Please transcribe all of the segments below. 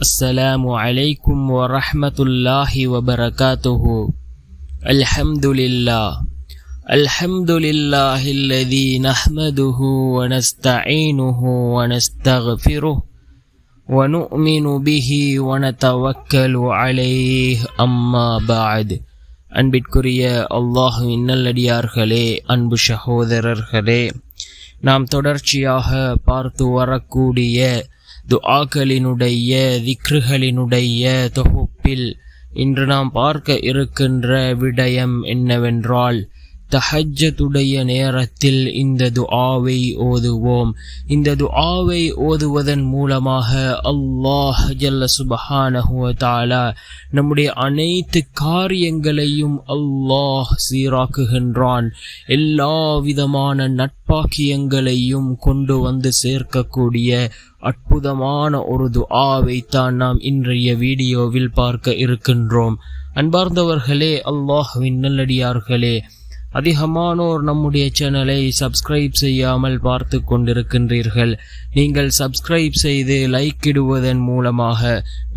السلام عليكم ورحمة الله وبركاته. الحمد لله الذي نحمده ونستعينه ونستغفره ونؤمن به ونتوكل عليه أما بعد. அன்பிற்குரிய அல்லாஹ்வின் நல்லடியார்களே, அன்பு சகோதரர்களே, நாம் தொடர்ச்சியாக பார்த்து வரக்கூடிய துஆக்களினுடைய திக்ருகளினுடைய தொகுப்பில் இன்று நாம் பார்க்க இருக்கின்ற விடயம் என்னவென்றால், தஹஜ்ஜுடைய நேரத்தில் இந்த துஆவை ஓதுவோம். இந்த துஆவை ஓதுவதன் மூலமாக அல்லாஹ் ஜல்ல சுப்ஹானஹு வ தஆலா நம்முடைய அனைத்து காரியங்களையும் அல்லாஹ் சீராக்குகின்றான். எல்லா விதமான நட்பாக்கியங்களையும் கொண்டு வந்து சேர்க்கக்கூடிய அற்புதமான ஒரு துஆவை தான் நாம் இன்றைய வீடியோவில் பார்க்க இருக்கின்றோம். அன்பார்ந்தவர்களே, அல்லாஹ்வின் நல்லடியார்களே, அதிகமானோர் நம்முடைய சேனலை சப்ஸ்கிரைப் செய்யாமல் பார்த்து கொண்டிருக்கின்றீர்கள். நீங்கள் சப்ஸ்கிரைப் செய்து லைக் இடுவதன் மூலமாக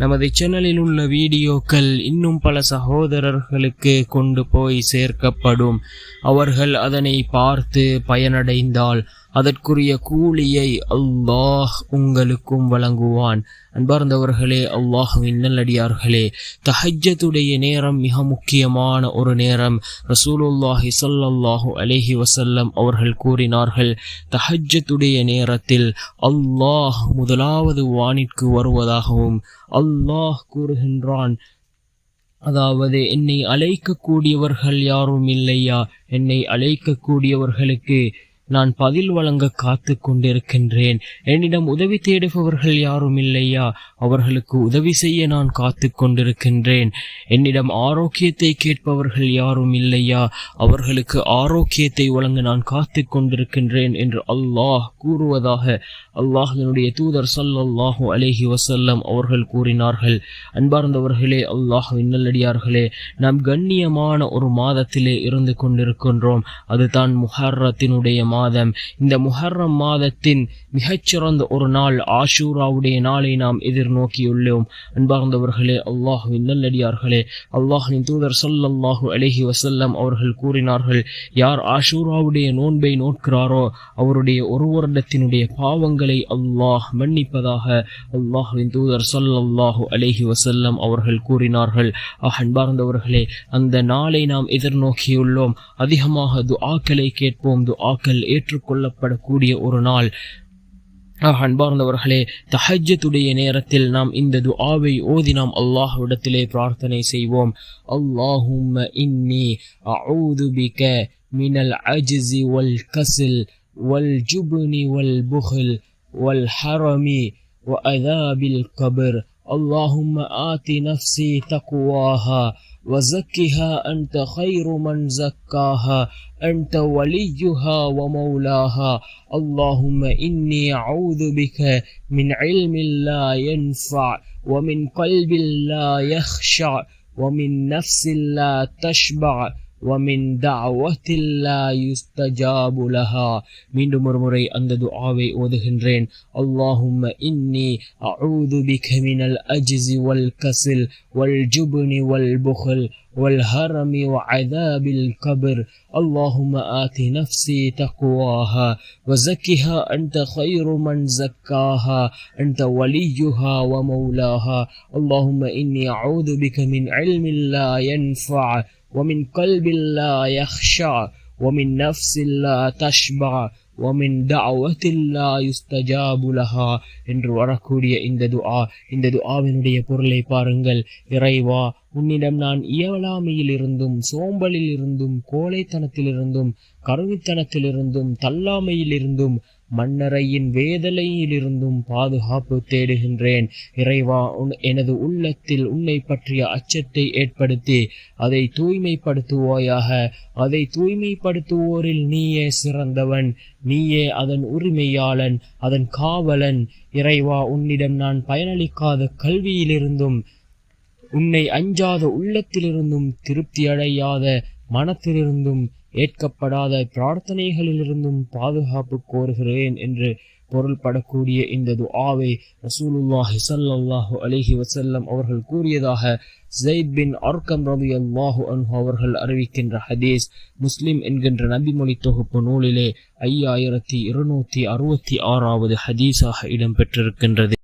நமது சேனலில் உள்ள வீடியோக்கள் இன்னும் பல சகோதரர்களுக்கு கொண்டு போய் சேர்க்கப்படும். அவர்கள் அதனை பார்த்து பயனடைந்தால் அதற்குரிய கூலியை அல்லாஹ் உங்களுக்கும் வழங்குவான். அன்பார்ந்தவர்களே, அல்லாஹ்வின் நல்லடியார்களே, தஹஜ்ஜுடைய நேரம் மிக முக்கியமான ஒரு நேரம். ரசூலுல்லாஹி ஸல்லல்லாஹு அலைஹி வஸல்லம் அவர்கள் கூறினார்கள், தஹஜ்ஜுடைய நேரத்தில் அல்லாஹ் முதலாவது வானிற்கு வருவதாகவும் அல்லாஹ் கூறுகின்றான், அதாவது என்னை அழைக்கக்கூடியவர்கள் யாரும் இல்லையா, என்னை அழைக்கக்கூடியவர்களுக்கு நான் பதில் வழங்க காத்து கொண்டிருக்கின்றேன். என்னிடம் உதவி தேடுபவர்கள் யாரும் இல்லையா, அவர்களுக்கு உதவி செய்ய நான் காத்து கொண்டிருக்கின்றேன். என்னிடம் ஆரோக்கியத்தை கேட்பவர்கள் யாரும் இல்லையா, அவர்களுக்கு ஆரோக்கியத்தை வழங்க நான் காத்து கொண்டிருக்கின்றேன் என்று அல்லாஹ் கூறுவதாக அல்லாஹ்வினுடைய தூதர் ஸல்லல்லாஹு அலைஹி வஸல்லம் அவர்கள் கூறினார்கள். அன்பார்ந்தவர்களே, அல்லாஹ்வின் நல்லடியார்களே, நாம் கண்ணியமான ஒரு மாதத்திலே இருந்து கொண்டிருக்கின்றோம். அதுதான் முஹர்ரத்தினுடைய மாதம். இந்த முஹர்ரம் மாதத்தின் மிகச்சிறந்த ஒரு நாள் ஆஷூராவுடைய நாளை நாம் எதிர்நோக்கியுள்ளோம். அன்பார்ந்தவர்களே, அல்லாஹ்வின் நல்லடியார்களே, அல்லாஹ்வின் தூதர் ஸல்லல்லாஹு அலைஹி வஸல்லம் அவர்கள் கூறினார்கள், யார் ஆஷூராவுடைய நோன்பை நோட்கிறாரோ அவருடைய ஒரு வருடத்தினுடைய பாவங்களை அல்லாஹ் மன்னிப்பதாக அல்லாஹ்வின் தூதர் ஸல்லல்லாஹு அலைஹி வஸல்லம் அவர்கள் கூறினார்கள். அன்பார்ந்தவர்களே, அந்த நாளை நாம் எதிர்நோக்கியுள்ளோம். அதிகமாக துஆக்களை கேட்போம். துஆக்கள் ஏற்றுக்கொள்ளப்படக்கூடிய ஒரு நாள். அன்பார்ந்தவர்களே, தஹஜ்ஜுடைய நேரத்தில் நாம் இந்த துஆவை ஓதி நாம் அல்லாஹ்விடத்திலே பிரார்த்தனை செய்வோம். அல்லாஹும்ம இன்னி அஊது பிக மினல் அஜ்ஸி வல் கஸ்ல் வல் ஜுப்னி வல் புஹல் வல் ஹரமி வ அஸாபில் கப்ர். اللهم آت نفسي تقواها وزكها أنت خير من زكاها أنت وليها ومولاها. اللهم إني أعوذ بك من علم لا ينفع ومن قلب لا يخشع ومن نفس لا تشبع ومن دعوة لا يستجاب لها. மீண்டும் ஒரு முறை அந்த துஆவை ஓதுகின்றேன். اللهم إني أعوذ بك من العجز والكسل والجبن والبخل والهرم وعذاب القبر. اللهم آت نفسي تقواها وزكها أنت خير من زكاها أنت وليها ومولاها. اللهم إني أعوذ بك من علم لا ينفع ومن قلب لا يخشع ومن نفس لا تشبع ومن دعوة لا يستجاب لها என்று வரக்கூடிய இந்த துஆவினுடைய பொருளை பாருங்கள். இறைவா, உன்னிடம் நான் இயலாமையிலிருந்தும் சோம்பலிலிருந்தும் கோழைத்தனத்திலிருந்தும் கருவித்தனத்திலிருந்தும் தள்ளாமையிலிருந்தும் மண்ணறையின் வேதனையிலிருந்தும் பாதுகாப்பு தேடுகின்றேன். இறைவா, எனது உள்ளத்தில் உன்னை பற்றிய அச்சத்தை ஏற்படுத்தி அதை தூய்மைப்படுத்துவாயாக. அதை தூய்மைப்படுத்துவோரில் நீயே சிறந்தவன், நீயே அதன் உரிமையாளன், அதன் காவலன். இறைவா, உன்னிடம் நான் பயனளிக்காத கல்வியிலிருந்தும் உன்னை அஞ்சாத உள்ளத்திலிருந்தும் திருப்தி அடையாத மனத்திலிருந்தும் ஏற்கப்படாத பிரார்த்தனைகளிலிருந்தும் பாதுகாப்பு கோருகிறேன் என்று பொருள்படக்கூடிய இந்த துஆவை ரசூலுல்லாஹி ஸல்லல்லாஹு அலைஹி வஸல்லம் அவர்கள் கூறியதாக ஸைத் பின் அர்கம் ரலியல்லாஹு அன்ஹு அவர்கள் அறிவிக்கின்ற ஹதீஸ் முஸ்லிம் என்கின்ற நபிமொழி தொகுப்பு நூலிலே 5266வது ஹதீஸாக இடம்பெற்றிருக்கின்றது.